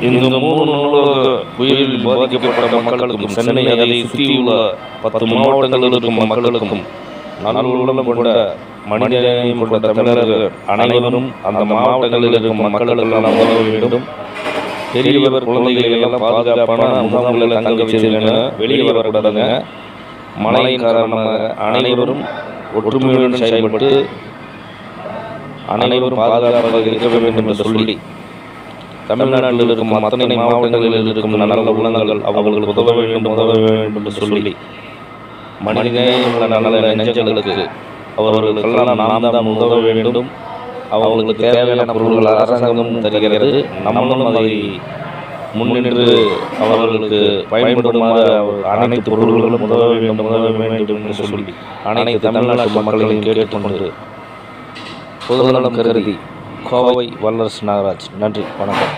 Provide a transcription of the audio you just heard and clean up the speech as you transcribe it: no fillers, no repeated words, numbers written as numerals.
இந்த 3 நூலக புயலில் பாதிக்கப்பட்ட மக்களுக்கும் சென்னை அதை சுற்றியுள்ள 10 மாவட்டங்களில் இருக்கும் மக்களுக்கும் நல்லுள்ளம் கொண்ட மனிதநேயம் கொண்ட தமிழர்கள் அனைவரும் அந்த மாவட்டங்களில் இருக்கும் மக்களுக்கெல்லாம் உதவ வேண்டும். பெரியவர் குழந்தைகளை எல்லாம் பாதுகாப்பான முகாம்களில் தங்க வச்சிருக்காங்க, வெளியே வரக்கூடாதுங்க. மழையின் காரணமாக அனைவரும் ஒற்றுமையுடன் செயல்பட்டு அனைவரும் பாதுகாப்பாக இருக்க வேண்டும் என்று சொல்லி தமிழ்நாட்டில் இருக்கும் அத்தனை மாவட்டங்களில் இருக்கும் நல்ல உள்ளங்கள் அவர்களுக்கு உதவ வேண்டும் என்று சொல்லி மனிதநேயமுள்ள நல்ல நெஞ்சங்களுக்கு அவர்களுக்கெல்லாம் நாம் தான் உதவ வேண்டும். அவர்களுக்கு தேவையான பொருள்கள் அரசாங்கம் தருகிறது. நம்மளும் அதை முன்னின்று அவர்களுக்கு பயன்படுமாறு அனைத்து பொருள்களும் உதவ வேண்டும் என்று சொல்லி அனைத்து தமிழ்நாட்டு மக்களையும் கேட்டுக்கொண்டு பொதுநலம் கருதி கோவை வல்லரசு நாகராஜ். நன்றி, வணக்கம்.